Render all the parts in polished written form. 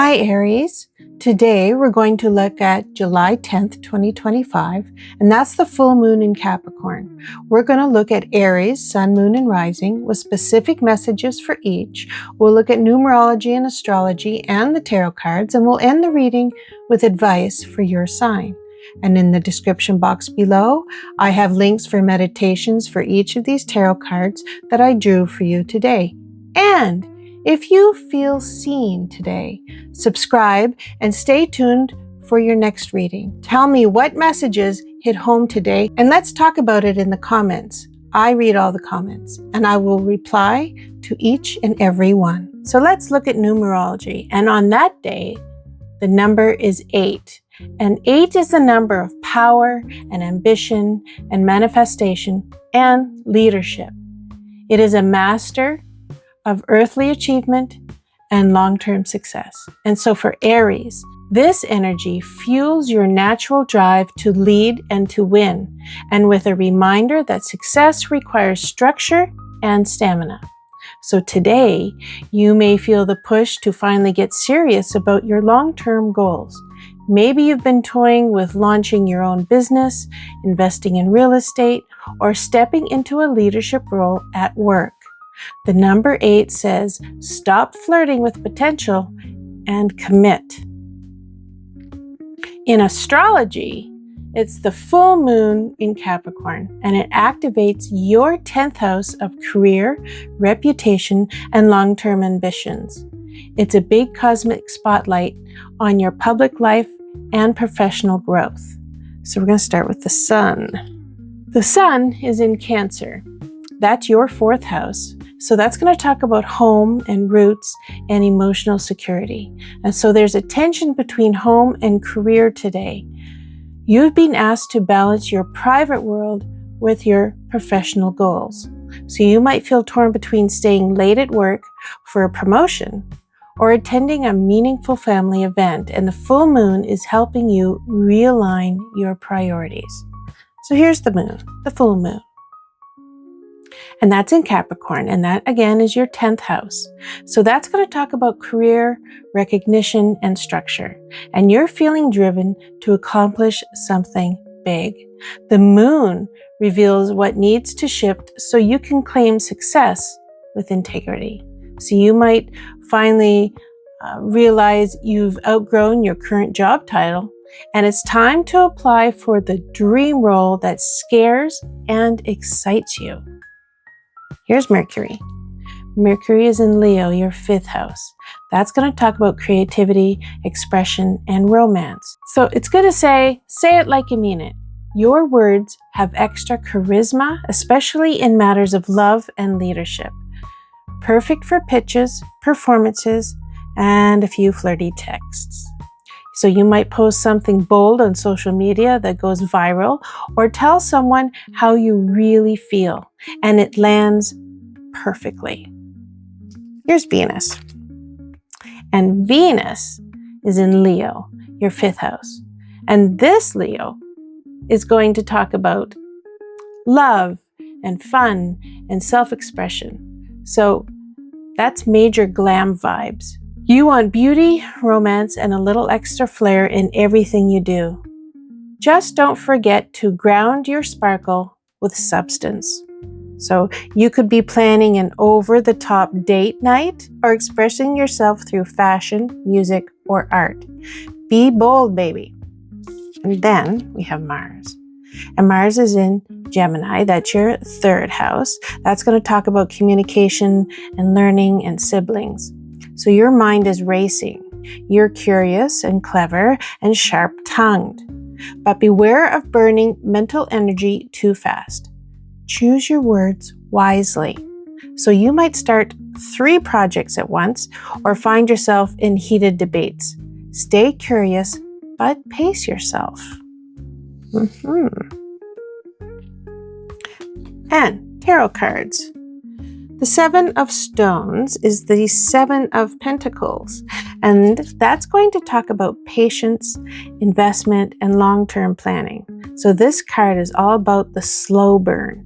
Hi Aries. Today we're going to look at July 10th, 2025, and that's the full moon in Capricorn. We're going to look at Aries, Sun, Moon, and Rising with specific messages for each. We'll look at numerology and astrology and the tarot cards, and we'll end the reading with advice for your sign. And in the description box below, I have links for meditations for each of these tarot cards that I drew for you today. And if you feel seen today, subscribe and stay tuned for your next reading. Tell me what messages hit home today, and let's talk about it in the comments. I read all the comments, and I will reply to each and every one. So let's look at numerology. And on that day, the number is 8. And 8 is the number of power and ambition and manifestation and leadership. It is a master of earthly achievement and long-term success. And so for Aries, this energy fuels your natural drive to lead and to win, and with a reminder that success requires structure and stamina. So today, you may feel the push to finally get serious about your long-term goals. Maybe you've been toying with launching your own business, investing in real estate, or stepping into a leadership role at work. The number 8 says, stop flirting with potential and commit. In astrology, it's the full moon in Capricorn, and it activates your 10th house of career, reputation, and long-term ambitions. It's a big cosmic spotlight on your public life and professional growth. So we're going to start with the sun. The sun is in Cancer. That's your 4th house. So that's going to talk about home and roots and emotional security. And so there's a tension between home and career today. You've been asked to balance your private world with your professional goals. So you might feel torn between staying late at work for a promotion or attending a meaningful family event. And the full moon is helping you realign your priorities. So here's the moon, the full moon. And that's in Capricorn, and that again is your 10th house. So that's going to talk about career, recognition, and structure. And you're feeling driven to accomplish something big. The moon reveals what needs to shift so you can claim success with integrity. So you might finally realize you've outgrown your current job title, and it's time to apply for the dream role that scares and excites you. Here's Mercury. Mercury is in Leo, your 5th house. That's going to talk about creativity, expression, and romance. So it's good to say it like you mean it. Your words have extra charisma, especially in matters of love and leadership. Perfect for pitches, performances, and a few flirty texts. So you might post something bold on social media that goes viral, or tell someone how you really feel, and it lands perfectly. Here's Venus. And Venus is in Leo, your 5th house. And this Leo is going to talk about love and fun and self-expression. So that's major glam vibes. You want beauty, romance, and a little extra flair in everything you do. Just don't forget to ground your sparkle with substance. So you could be planning an over-the-top date night or expressing yourself through fashion, music, or art. Be bold, baby. And then we have Mars. And Mars is in Gemini. That's your 3rd house. That's going to talk about communication and learning and siblings. So your mind is racing. You're curious and clever and sharp-tongued. But beware of burning mental energy too fast. Choose your words wisely. So you might start 3 projects at once or find yourself in heated debates. Stay curious, but pace yourself. And tarot cards. The 7 of Stones is the 7 of Pentacles, and that's going to talk about patience, investment, and long-term planning. So this card is all about the slow burn.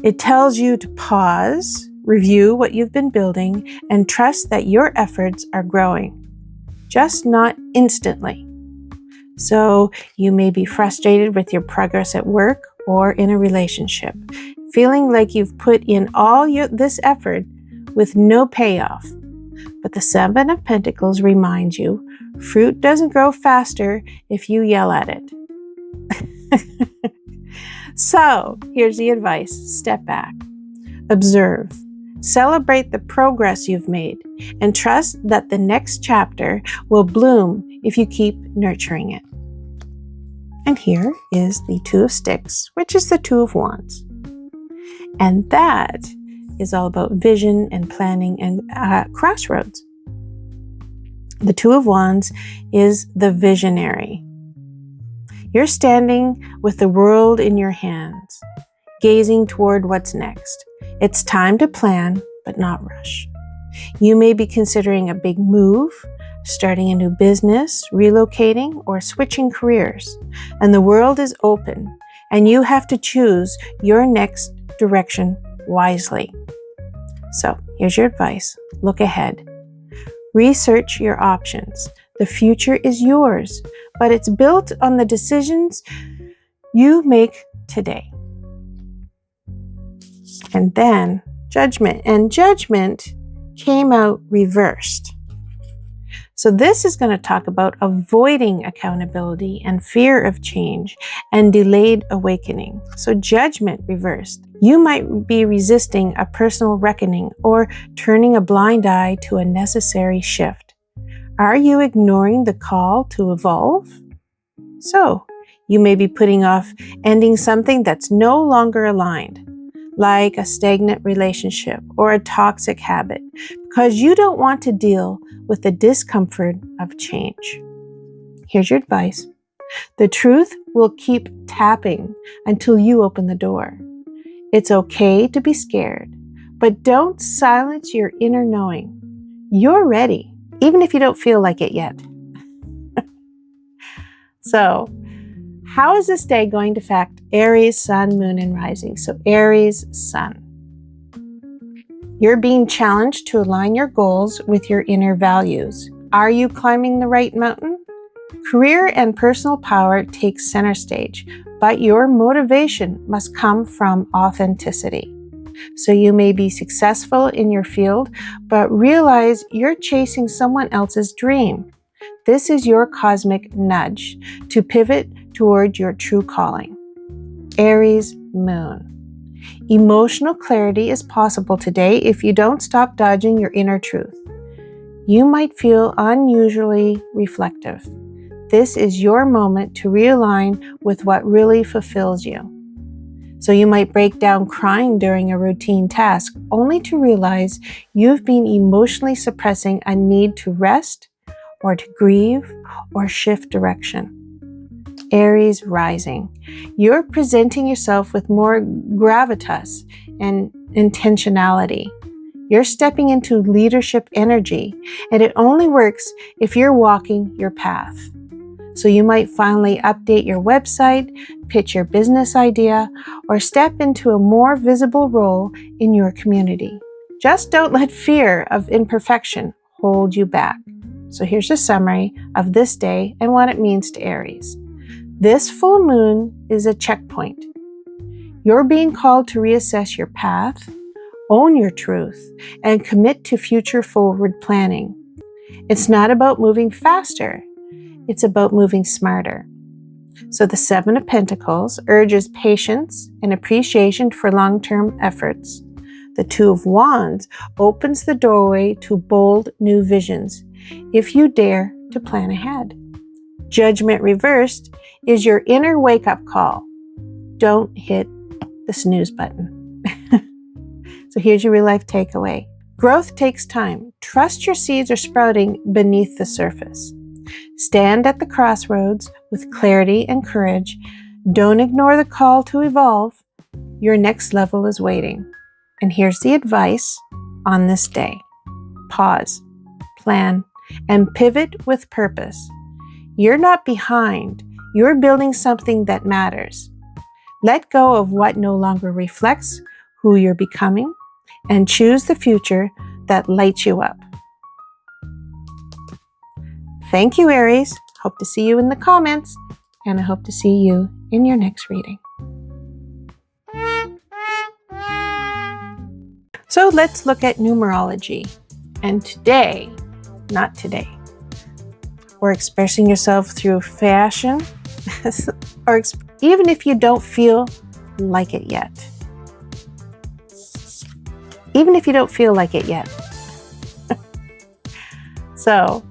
It tells you to pause, review what you've been building, and trust that your efforts are growing. just not instantly. So you may be frustrated with your progress at work or in a relationship, feeling like you've put in all this effort with no payoff. But the Seven of Pentacles reminds you, fruit doesn't grow faster if you yell at it. So here's the advice. Step back, observe, celebrate the progress you've made, and trust that the next chapter will bloom if you keep nurturing it. And here is the Two of Sticks, which is the Two of Wands. And that is all about vision and planning and crossroads. The Two of Wands is the visionary. You're standing with the world in your hands, gazing toward what's next. It's time to plan, but not rush. You may be considering a big move, starting a new business, relocating, or switching careers. And the world is open, and you have to choose your next direction wisely. So here's your advice. Look ahead. Research your options. The future is yours, but it's built on the decisions you make today. And then Judgment. And Judgment came out reversed. So this is going to talk about avoiding accountability and fear of change and delayed awakening. So Judgment reversed. You might be resisting a personal reckoning or turning a blind eye to a necessary shift. Are you ignoring the call to evolve? So you may be putting off ending something that's no longer aligned, like a stagnant relationship or a toxic habit, because you don't want to deal with the discomfort of change. Here's your advice. The truth will keep tapping until you open the door. It's okay to be scared, but don't silence your inner knowing. You're ready, even if you don't feel like it yet. So, how is this day going to affect Aries, Sun, Moon, and Rising? So Aries, Sun. You're being challenged to align your goals with your inner values. Are you climbing the right mountain? Career and personal power take center stage, but your motivation must come from authenticity. So you may be successful in your field, but realize you're chasing someone else's dream. This is your cosmic nudge to pivot toward your true calling. Aries, Moon. Emotional clarity is possible today if you don't stop dodging your inner truth. You might feel unusually reflective. This is your moment to realign with what really fulfills you. So you might break down crying during a routine task, only to realize you've been emotionally suppressing a need to rest or to grieve or shift direction. Aries rising. You're presenting yourself with more gravitas and intentionality. You're stepping into leadership energy, and it only works if you're walking your path. So you might finally update your website, pitch your business idea, or step into a more visible role in your community. Just don't let fear of imperfection hold you back. So here's a summary of this day and what it means to Aries. This full moon is a checkpoint. You're being called to reassess your path, own your truth, and commit to future forward planning. It's not about moving faster. It's about moving smarter. So the Seven of Pentacles urges patience and appreciation for long-term efforts. The Two of Wands opens the doorway to bold new visions if you dare to plan ahead. Judgment reversed is your inner wake-up call. Don't hit the snooze button. So here's your real-life takeaway. Growth takes time. Trust your seeds are sprouting beneath the surface. Stand at the crossroads with clarity and courage. Don't ignore the call to evolve. Your next level is waiting. And here's the advice on this day. Pause, plan, and pivot with purpose. You're not behind. You're building something that matters. Let go of what no longer reflects who you're becoming and choose the future that lights you up. Thank you, Aries. Hope to see you in the comments, and I hope to see you in your next reading. So let's look at numerology. And today, not today, or expressing yourself through fashion, or even if you don't feel like it yet. Even if you don't feel like it yet. So